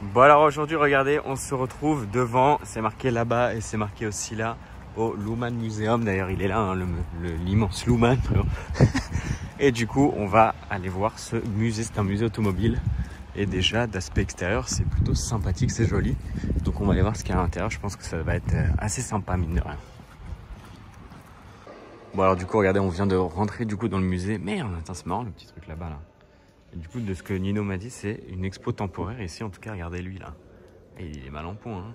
Bon alors aujourd'hui, regardez, on se retrouve devant, c'est marqué là-bas et c'est marqué aussi là, au Luhmann Museum. D'ailleurs, il est là, hein, l'immense Luhmann. Et du coup, on va aller voir ce musée. C'est un musée automobile. Et déjà, d'aspect extérieur, c'est plutôt sympathique, c'est joli. Donc on va aller voir ce qu'il y a à l'intérieur. Je pense que ça va être assez sympa, mine de rien. Bon alors du coup, regardez, on vient de rentrer du coup dans le musée. Merde, attends, c'est marrant le petit truc là-bas, là. Et du coup, de ce que Nino m'a dit, c'est une expo temporaire. Ici, en tout cas, regardez lui là. Et il est mal en point, hein.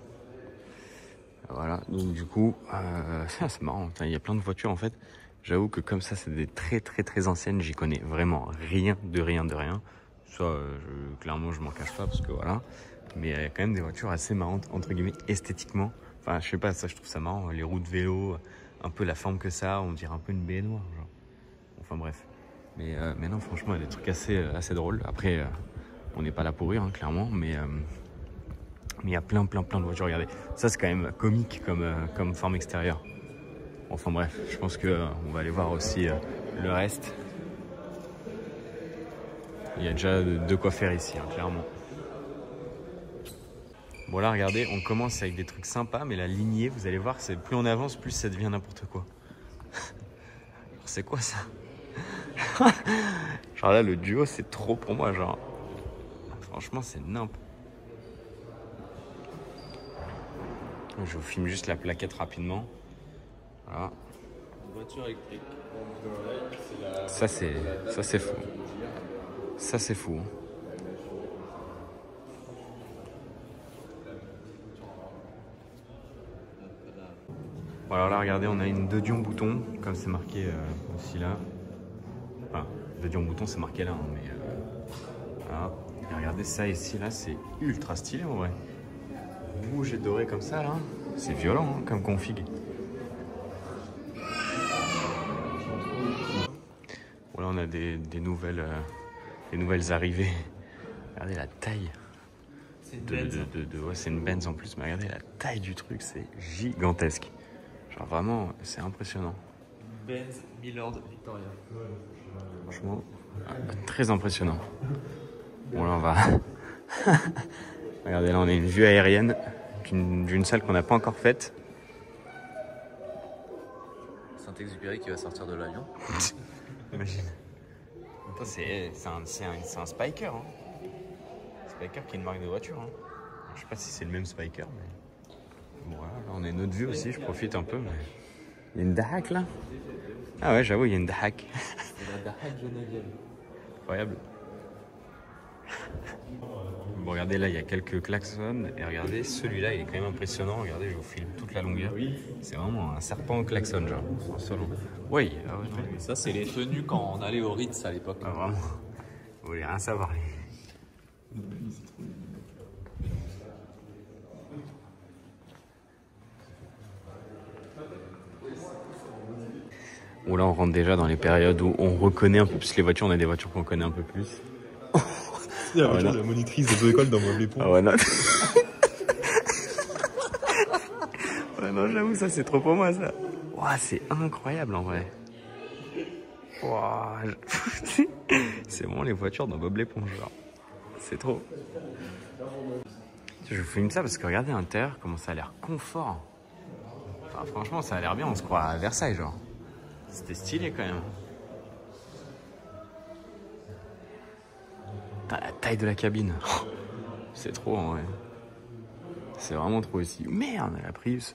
Voilà, donc du coup, c'est marrant. Il y a plein de voitures en fait. J'avoue que comme ça, c'est des très anciennes. J'y connais vraiment rien de rien. Ça, clairement, je m'en cache pas parce que voilà. Mais il y a quand même des voitures assez marrantes, entre guillemets, esthétiquement. Enfin, je sais pas, ça, je trouve ça marrant. Les roues de vélo, un peu la forme que ça, on dirait un peu une baignoire, genre. Enfin bref. Mais non, franchement, il y a des trucs assez drôles. Après, on n'est pas là pour rire, hein, clairement, mais il y a plein de voitures. Regardez, ça c'est quand même comique comme forme extérieure. Enfin bref, je pense qu'on va aller voir aussi le reste. Il y a déjà de quoi faire ici, hein, clairement. Bon là, regardez, on commence avec des trucs sympas, mais la lignée, vous allez voir, c'est plus on avance, plus ça devient n'importe quoi. C'est quoi ça? Genre là, le duo, c'est trop pour moi, genre. Franchement, c'est nimp. Je vous filme juste la plaquette rapidement. Voilà. Voiture électrique. Ça c'est fou. Ça c'est fou. Bon alors là, regardez, on a une De Dion bouton, comme c'est marqué aussi là. Enfin, De Dion bouton, c'est marqué là, hein, mais voilà. Et regardez ça ici, là, c'est ultra stylé en vrai. Rouge et doré comme ça là, c'est violent hein, comme config. Voilà, on a des nouvelles arrivées. Regardez la taille. C'est une Benz. Ouais, c'est une Benz en plus, mais regardez la taille du truc, c'est gigantesque. Genre vraiment, c'est impressionnant. Benz Milord Victoria. Franchement, très impressionnant. Bon là, on va... Regardez, là, on a une vue aérienne d'une salle qu'on n'a pas encore faite. Saint-Exupéry qui va sortir de l'avion. Imagine. C'est un Spiker. Hein. Spiker qui est une marque de voiture. Hein. Je sais pas si c'est le même Spiker, mais... Bon, voilà, là, on a une autre vue aussi, je profite un peu. Mais... Il y a une Dahak là. Ah ouais, j'avoue, il y a une Dahak. C'est la Dahak Geneviève. Incroyable. Bon, regardez, là, il y a quelques klaxons. Et regardez, celui-là, il est quand même impressionnant. Regardez, je vous filme toute la longueur. C'est vraiment un serpent au klaxon, genre. Oui, ah ouais, non. Ça, c'est les tenues quand on allait au Ritz à l'époque. Ah, vraiment. Vous voulez rien savoir. Bon, là, on rentre déjà dans les périodes où on reconnaît un peu plus les voitures. On a des voitures qu'on connaît un peu plus. Il y a la monitrice de l'école dans mon épaule. Ah ouais, non. Ouais, non, j'avoue, ça, c'est trop pour moi, ça. Ouah, c'est incroyable, en vrai. Ouah, c'est vraiment les voitures dans Bob l'éponge, genre. C'est trop. Je vous filme ça parce que regardez à l'intérieur, comment ça a l'air confort. Enfin, franchement, ça a l'air bien, on se croit à Versailles, genre. C'était stylé, quand même. Putain, la taille de la cabine. C'est trop, en vrai. C'est vraiment trop ici. Merde, la Prius.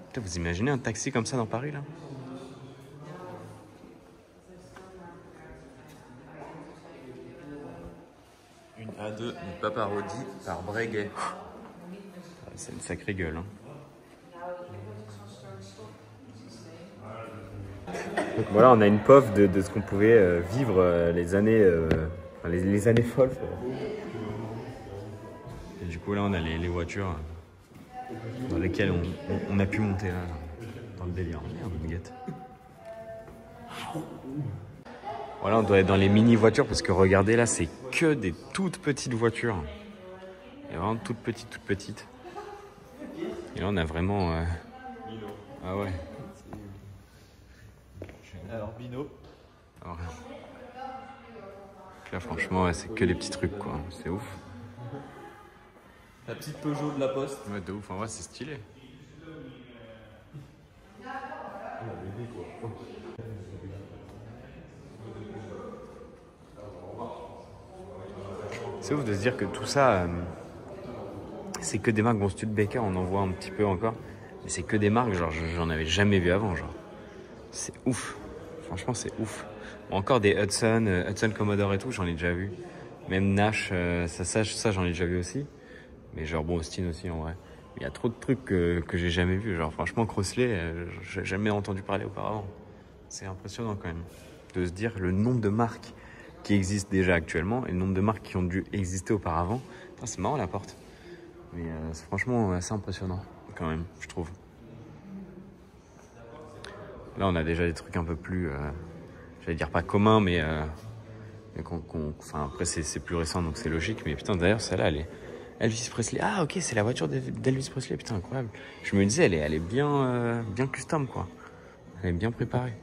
Putain, vous imaginez un taxi comme ça dans Paris, là? Une A2, une Paparodi par Breguet. C'est une sacrée gueule, hein. Donc voilà, on a une POF de ce qu'on pouvait vivre les années folles. Et du coup là on a les voitures dans lesquelles on a pu monter là, dans le délire. Merde, baguette. Voilà, on doit être dans les mini voitures parce que regardez là, c'est que des toutes petites voitures. Et vraiment toutes petites. Et là on a vraiment Ah ouais. Alors, Bino. Alors, là, franchement, ouais, c'est que des petits trucs, quoi. C'est ouf. La petite Peugeot de la Poste. Ouais, de ouf. En vrai, c'est stylé. C'est ouf de se dire que tout ça, c'est que des marques. Bon, Studebaker, on en voit un petit peu encore. Mais c'est que des marques, genre, j'en avais jamais vu avant, genre. C'est ouf. Franchement, c'est ouf. Bon, encore des Hudson Commodore et tout, j'en ai déjà vu. Même Nash, ça j'en ai déjà vu aussi. Mais genre, bon, Austin aussi, en vrai. Il y a trop de trucs que j'ai jamais vu. Genre, franchement, Crossley, j'ai jamais entendu parler auparavant. C'est impressionnant quand même de se dire le nombre de marques qui existent déjà actuellement et le nombre de marques qui ont dû exister auparavant. Putain, c'est marrant la porte. Mais c'est franchement assez impressionnant quand même, je trouve. Là, on a déjà des trucs un peu plus, j'allais dire pas communs, mais enfin, après c'est plus récent, donc c'est logique. Mais putain, d'ailleurs, celle-là, elle est Elvis Presley. Ah, ok, c'est la voiture d'Elvis Presley. Putain, incroyable. Je me disais, elle est bien custom, quoi. Elle est bien préparée.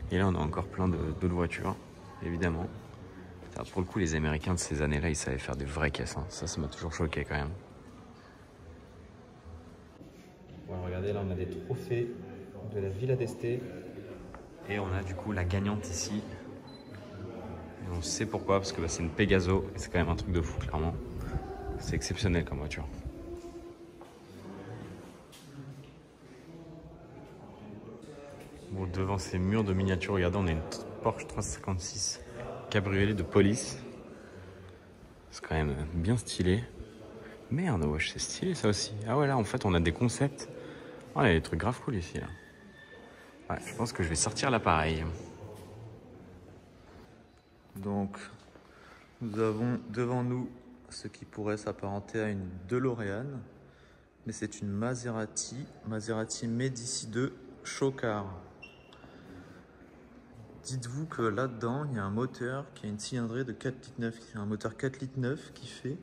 Et là, on a encore plein d'autres voitures, évidemment. Ça, pour le coup, les Américains de ces années-là, ils savaient faire des vraies caisses. Hein. Ça m'a toujours choqué quand même. Ouais, regardez, là, on a des trophées de la Villa d'Este. Et on a du coup la gagnante ici. Et on sait pourquoi, parce que bah, c'est une Pegaso. Et c'est quand même un truc de fou, clairement. C'est exceptionnel comme voiture. Bon, devant ces murs de miniature, regardez, on a une Porsche 356 cabriolet de police. C'est quand même bien stylé. Merde, wesh, c'est stylé ça aussi. Ah ouais, là, en fait, on a des concepts. Oh, il y a des trucs grave cool ici, là. Ouais, je pense que je vais sortir l'appareil. Donc, nous avons devant nous ce qui pourrait s'apparenter à une DeLorean, mais c'est une Maserati Medici 2 Show-Car. Dites-vous que là-dedans, il y a un moteur qui a une cylindrée de 4,9 litres. C'est un moteur 4,9 litres qui fait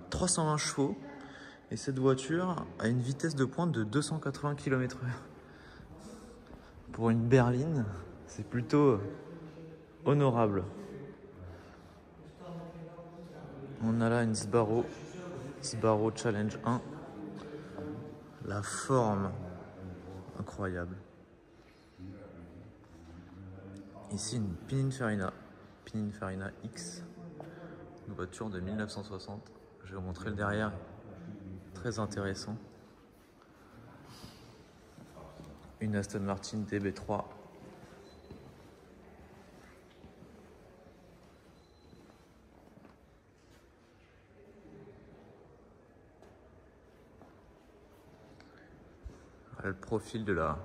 320 chevaux. Et cette voiture a une vitesse de pointe de 280 km/h. Pour une berline, c'est plutôt honorable. On a là une Sbarro Challenge 1. La forme, incroyable. Ici une Pininfarina X, une voiture de 1960. Je vais vous montrer le derrière, très intéressant. Une Aston Martin DB3. Voilà le profil de la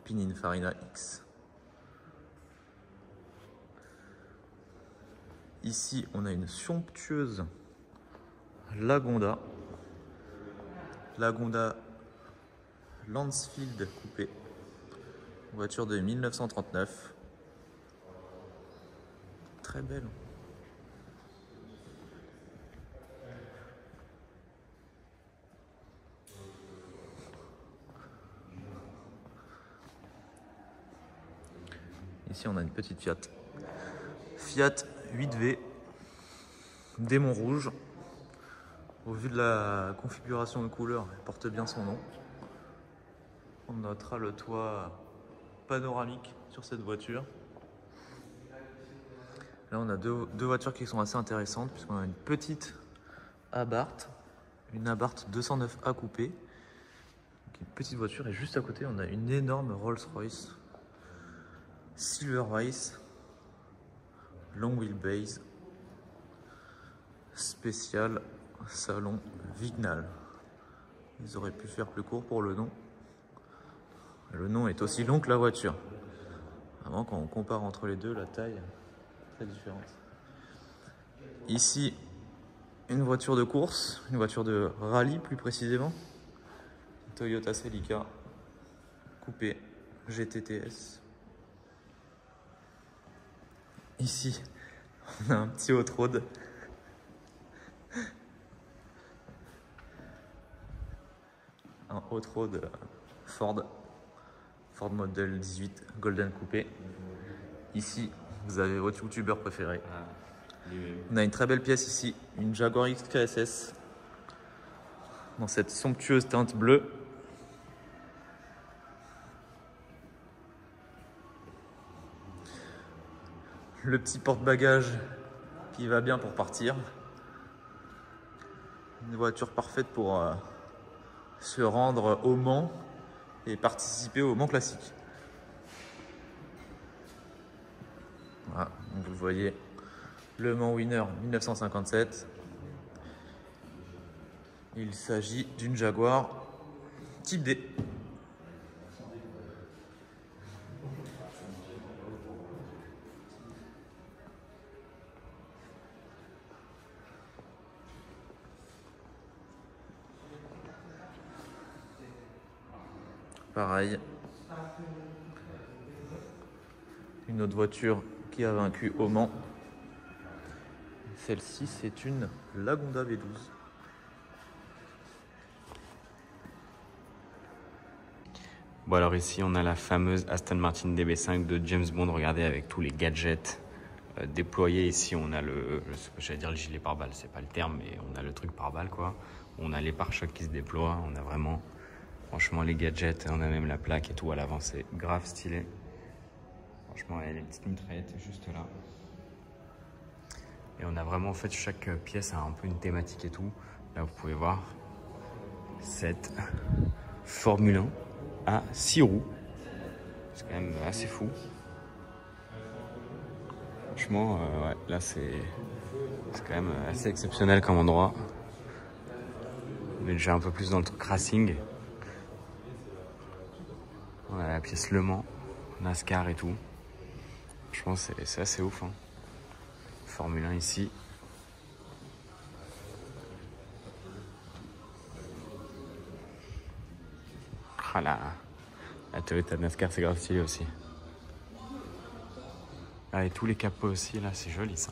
Pininfarina X. Ici, on a une somptueuse Lagonda Lancefield coupé, voiture de 1939, très belle. Ici, on a une petite Fiat 8V, démon rouge. Au vu de la configuration de couleur, elle porte bien son nom. On notera le toit panoramique sur cette voiture. Là, on a deux voitures qui sont assez intéressantes, puisqu'on a une petite Abarth, une Abarth 209A coupée. Donc une petite voiture, et juste à côté, on a une énorme Rolls-Royce Silvervice Long Wheelbase spécial salon Vignal. Ils auraient pu faire plus court pour le nom. Le nom est aussi long que la voiture. Vraiment, quand on compare entre les deux, la taille est très différente. Ici, une voiture de course, une voiture de rallye plus précisément. Toyota Celica coupé GTTS. Ici, on a un petit hot-road. Un hot-road Ford Model 18 Golden Coupé. Ici, vous avez votre youtubeur préféré. On a une très belle pièce ici, une Jaguar XKSS dans cette somptueuse teinte bleue. Le petit porte-bagages qui va bien pour partir. Une voiture parfaite pour se rendre au Mans et participer au Mans Classique. Voilà, donc vous voyez le Mans Winner 1957. Il s'agit d'une Jaguar Type D. Pareil. Une autre voiture qui a vaincu au Mans. Celle-ci, c'est une Lagonda V12. Bon alors ici on a la fameuse Aston Martin DB5 de James Bond, regardez avec tous les gadgets déployés. Ici on a j'allais dire le gilet pare-balles, c'est pas le terme, mais on a le truc pare-balles quoi. On a les pare-chocs qui se déploient, on a vraiment franchement les gadgets, on a même la plaque et tout à l'avant, c'est grave stylé. Franchement il y a les petites mitraillettes juste là. Et on a vraiment en fait chaque pièce a un peu une thématique et tout. Là vous pouvez voir cette Formule 1 à 6 roues. C'est quand même assez fou. Franchement, ouais, là c'est quand même assez exceptionnel comme endroit. On est déjà un peu plus dans le truc racing. On a la pièce Le Mans, NASCAR et tout. Franchement, c'est assez ouf. Hein. Formule 1 ici. Ah là, la Toyota NASCAR, c'est grave stylé aussi. Ah, et tous les capots aussi, là, c'est joli ça.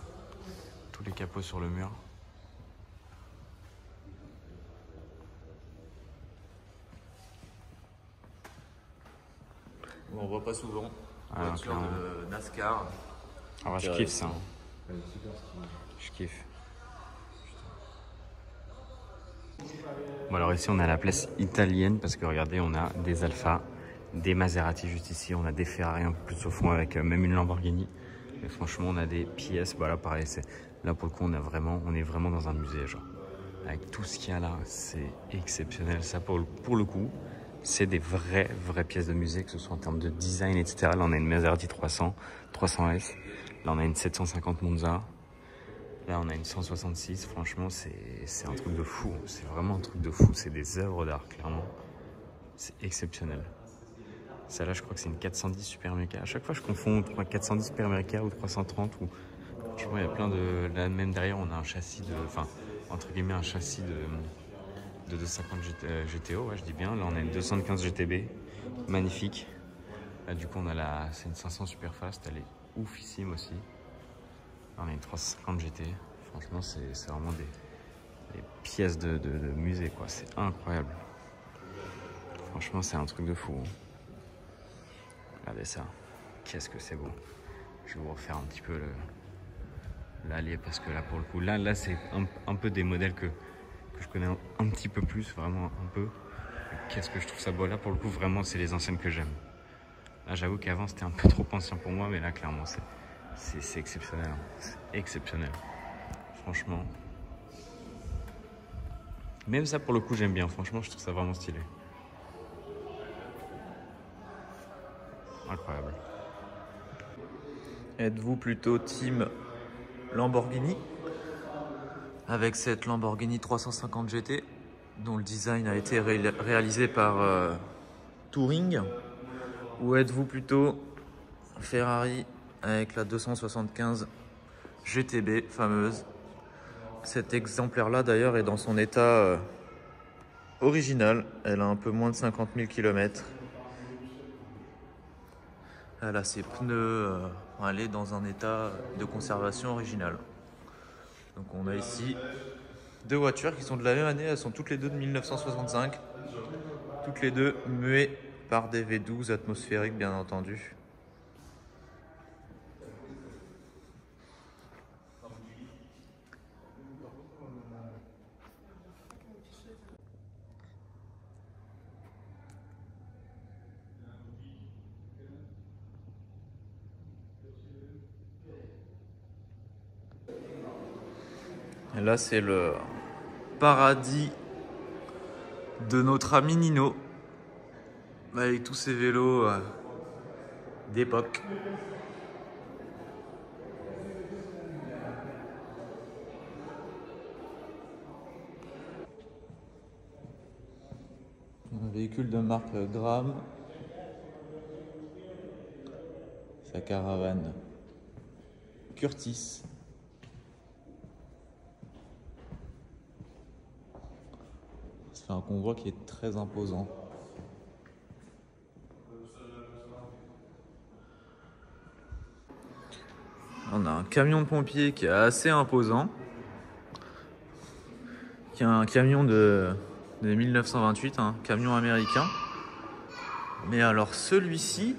Tous les capots sur le mur. On voit pas souvent. Ah, Voiture de NASCAR. Ah ouais, je kiffe ça. Je kiffe. Bon alors ici on a la place italienne parce que regardez on a des Alfa, des Maserati juste ici, on a des Ferrari un peu plus au fond avec même une Lamborghini. Mais franchement on a des pièces, voilà pareil, là pour le coup on est vraiment dans un musée genre. Avec tout ce qu'il y a là, c'est exceptionnel. Ça pour le coup, c'est des vraies pièces de musée, que ce soit en termes de design, etc. Là on a une Maserati 300, 300S, là on a une 750 Monza. Là, on a une 166. Franchement, c'est un truc de fou. C'est vraiment un truc de fou. C'est des œuvres d'art, clairement. C'est exceptionnel. Celle-là, je crois que c'est une 410 Super America. À chaque fois, je confonds 410 Super America ou 330. Franchement, il y a plein de... Là, même derrière, on a un châssis de... Enfin, entre guillemets, un châssis de 250 GTO. Ouais, je dis bien. Là, on a une 215 GTB. Magnifique. Là, du coup, on a c'est une 500 Superfast. Elle est oufissime aussi. On a une 350 GT, franchement c'est vraiment des pièces de musée quoi, c'est incroyable. Franchement c'est un truc de fou. Regardez ça, qu'est-ce que c'est beau. Je vais vous refaire un petit peu l'allée parce que là pour le coup, là c'est un peu des modèles que je connais un petit peu plus, vraiment un peu. Qu'est-ce que je trouve ça beau là pour le coup, vraiment c'est les anciennes que j'aime. Là j'avoue qu'avant c'était un peu trop ancien pour moi, mais là clairement c'est exceptionnel, hein. C'est exceptionnel, franchement. Même ça pour le coup j'aime bien, franchement je trouve ça vraiment stylé. Incroyable. Êtes-vous plutôt team Lamborghini avec cette Lamborghini 350 GT dont le design a été réalisé par Touring, ou êtes-vous plutôt Ferrari avec la 275 GTB fameuse? Cet exemplaire-là, d'ailleurs, est dans son état original. Elle a un peu moins de 50 000 km. Elle a ses pneus, elle est dans un état de conservation original. Donc on a ici deux voitures qui sont de la même année, elles sont toutes les deux de 1965. Toutes les deux muées par des V12 atmosphériques, bien entendu. Et là, c'est le paradis de notre ami Nino, avec tous ces vélos d'époque. Un véhicule de marque Graham, sa caravane Curtis. C'est un convoi qui est très imposant. On a un camion de pompiers qui est assez imposant, qui est un camion de 1928, un camion américain. Mais alors celui-ci,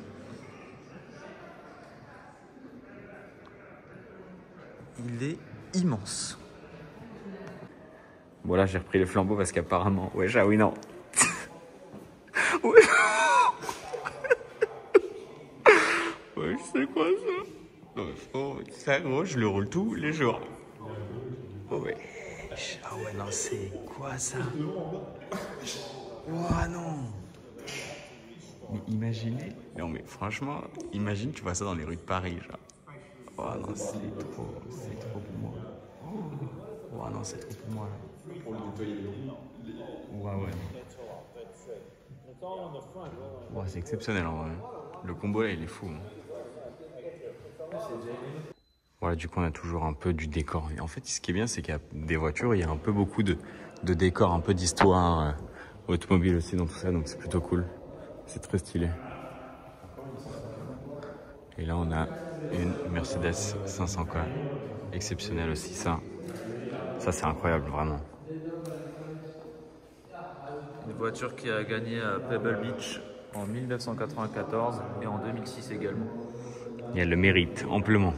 il est immense. Bon là j'ai repris les flambeaux parce qu'apparemment... Ouais, ah oui, non. Ouais. Ouais, c'est quoi ça? Non, oh, ça gros, je le roule tous les jours. Oh, ouais. Ah ouais, non, c'est quoi ça? Oh non. Mais imaginez... Non mais franchement, imagine tu vois ça dans les rues de Paris, genre. Oh non, c'est trop pour moi. Oh non, c'est trop pour moi là. Pour le nettoyer les roues. Ouais. Ouais, c'est exceptionnel en vrai. Le combo là, il est fou. Voilà, du coup, on a toujours un peu du décor. Et en fait, ce qui est bien, c'est qu'il y a des voitures, il y a un peu beaucoup de décors, un peu d'histoire automobile aussi dans tout ça, donc c'est plutôt cool. C'est très stylé. Et là, on a une Mercedes 500K. Exceptionnelle aussi, ça. Ça, c'est incroyable, vraiment. Une voiture qui a gagné à Pebble Beach en 1994 et en 2006 également. Et elle le mérite amplement.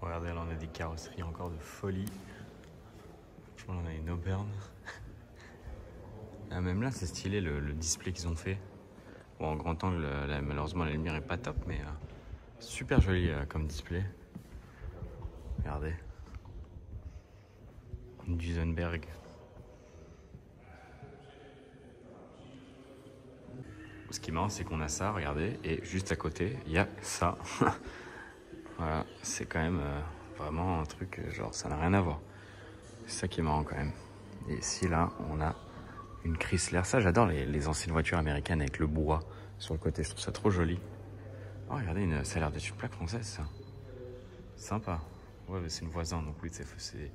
Regardez, là on a des carrosseries encore de folie. Franchement, on a une Auburn. Ah, même là, c'est stylé le display qu'ils ont fait. Bon, en grand angle, là, malheureusement, la lumière est pas top, mais super joli comme display. Regardez. Une Duesenberg. Ce qui est marrant, c'est qu'on a ça, regardez, et juste à côté, il y a ça. Voilà, c'est quand même vraiment un truc, genre, ça n'a rien à voir. C'est ça qui est marrant quand même. Et ici, là, on a une Chrysler. Ça, j'adore les anciennes voitures américaines avec le bois sur le côté. Je trouve ça trop joli. Oh, regardez, ça a l'air d'être une plaque française, ça. Sympa. Ouais, mais c'est une voisin, donc oui, c'est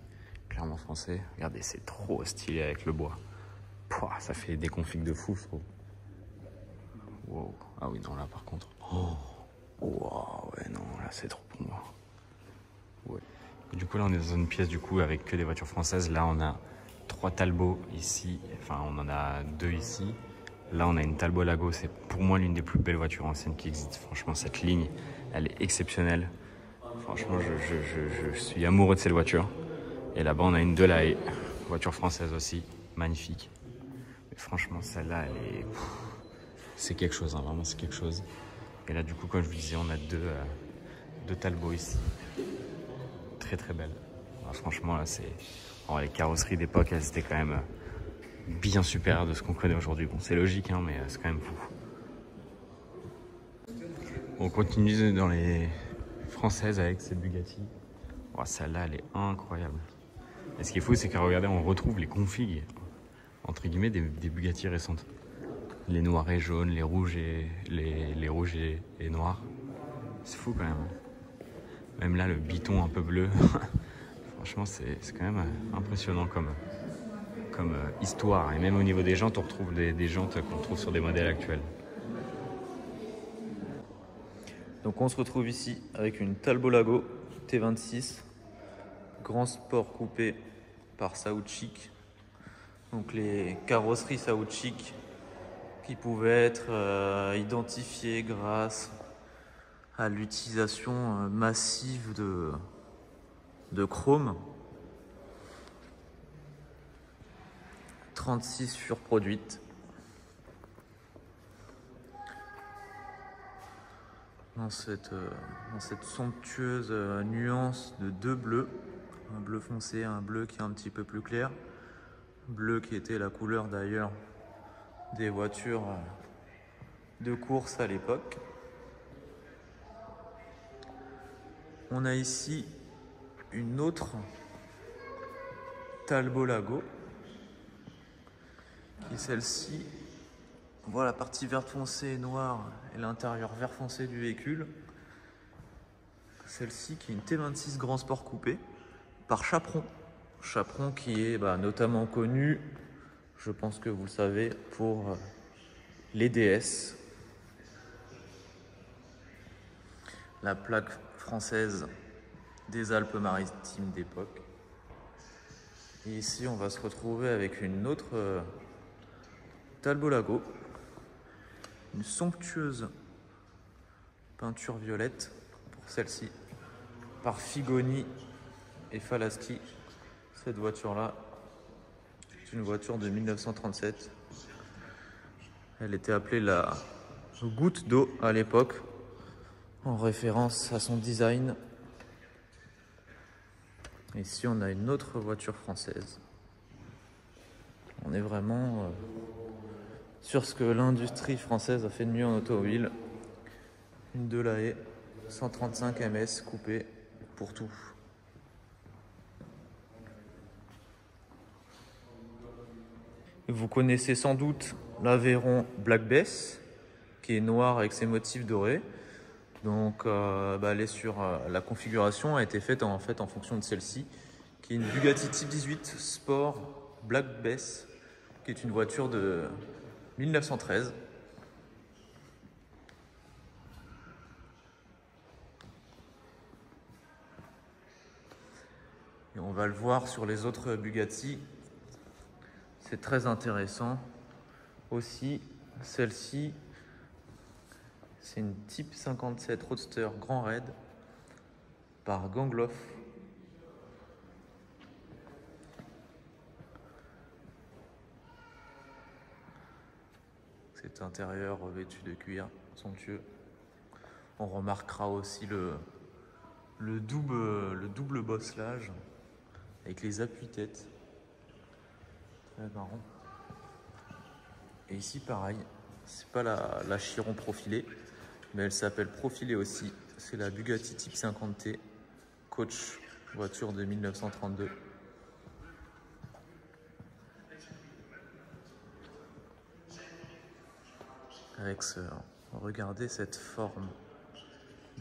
clairement français. Regardez, c'est trop stylé avec le bois. Pouah, ça fait des configs de fou, je trouve. Wow. Ah oui, non, là, par contre. Oh. Wow, ouais, non, là, c'est trop pour moi. Ouais. Et du coup, là, on est dans une pièce, du coup, avec que des voitures françaises. Là, on a 3 Talbot ici. Enfin, on en a 2 ici. Là, on a une Talbot Lago. C'est pour moi l'une des plus belles voitures anciennes qui existent. Franchement, cette ligne, elle est exceptionnelle. Franchement, je suis amoureux de cette voiture. Et là-bas, on a une Delahaye, voiture française aussi, magnifique. Mais franchement, celle-là, elle est... C'est quelque chose, hein, vraiment, c'est quelque chose. Et là, du coup, comme je vous disais, on a deux Talbot ici. Très, très belles. Alors, franchement, là, c'est... Alors, les carrosseries d'époque, elles étaient quand même bien supérieures de ce qu'on connaît aujourd'hui. Bon, c'est logique, hein, mais c'est quand même fou. On continue dans les françaises avec cette Bugatti. Oh, celle-là, elle est incroyable. Et ce qui est fou, c'est que regardez, on retrouve les configs, entre guillemets, des Bugatti récentes. Les noirs et jaunes, les rouges et les rouges et noirs. C'est fou quand même. Même là, le biton un peu bleu. Franchement, c'est quand même impressionnant comme histoire. Et même au niveau des jantes, on retrouve des jantes qu'on trouve sur des modèles actuels. Donc on se retrouve ici avec une Talbot Lago T26, grand sport coupé par Southchick. Donc les carrosseries Saoutchik qui pouvaient être identifiées grâce à l'utilisation massive de chrome. 36 furent produites. Dans cette somptueuse nuance de deux bleus, un bleu foncé, un bleu qui est un petit peu plus clair, bleu qui était la couleur d'ailleurs des voitures de course à l'époque. On a ici une autre Talbot Lago, qui est celle-ci. On voit la partie vert foncé et noire et l'intérieur vert foncé du véhicule. Celle-ci qui est une T26 Grand Sport coupé par Chaperon. Chaperon qui est notamment connu, je pense que vous le savez, pour les DS. La plaque française des Alpes-Maritimes d'époque. Et ici, on va se retrouver avec une autre Talbot Lago. Une somptueuse peinture violette pour celle-ci, par Figoni et Falaschi. Cette voiture-là, c'est une voiture de 1937. Elle était appelée la goutte d'eau à l'époque, en référence à son design. Et ici, on a une autre voiture française. On est vraiment sur ce que l'industrie française a fait de mieux en automobile. Une Delahaye 135 ms coupée pour tout. Vous connaissez sans doute l'Aveyron Black Bess, qui est noir avec ses motifs dorés. Donc elle est sur la configuration a été faite en fonction de celle-ci, qui est une Bugatti Type 18 Sport Black Bess, qui est une voiture de 1913. Et on va le voir sur les autres Bugatti. C'est très intéressant. Aussi, celle-ci, c'est une Type 57 Roadster Grand Raid par Gangloff. Cet intérieur revêtu de cuir somptueux. On remarquera aussi le double bosselage avec les appuis-têtes. Très marrant. Et ici pareil, c'est pas la Chiron profilée, mais elle s'appelle profilée aussi. C'est la Bugatti Type 50T Coach, voiture de 1932. Avec regardez cette forme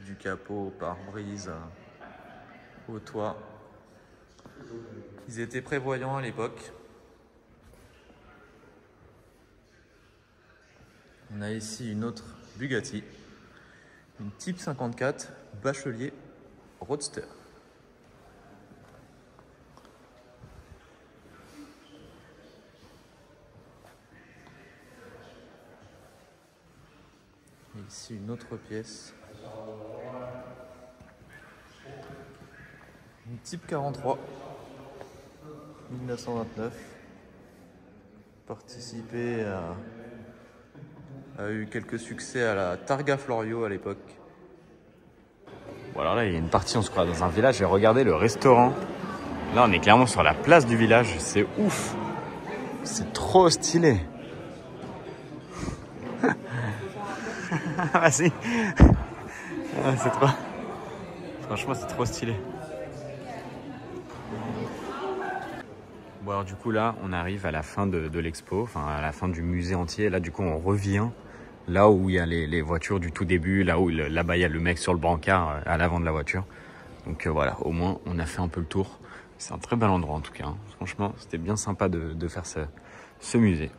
du capot pare-brise au toit. Ils étaient prévoyants à l'époque. On a ici une autre Bugatti, une Type 54 Bachelier Roadster. Et ici une autre pièce, une Type 43 1929, participé a eu quelques succès à la Targa Florio à l'époque. Bon alors là il y a une partie, on se croit dans un village et regardez le restaurant. Là on est clairement sur la place du village, c'est ouf. C'est trop stylé. Vas-y. Ah, c'est trop. Franchement c'est trop stylé. Bon alors du coup là on arrive à la fin de l'expo, enfin à la fin du musée entier. Là du coup on revient là où il y a les voitures du tout début, là où là-bas il y a le mec sur le brancard à l'avant de la voiture. Donc voilà, au moins on a fait un peu le tour. C'est un très bel endroit en tout cas, hein. Franchement c'était bien sympa de faire ce musée.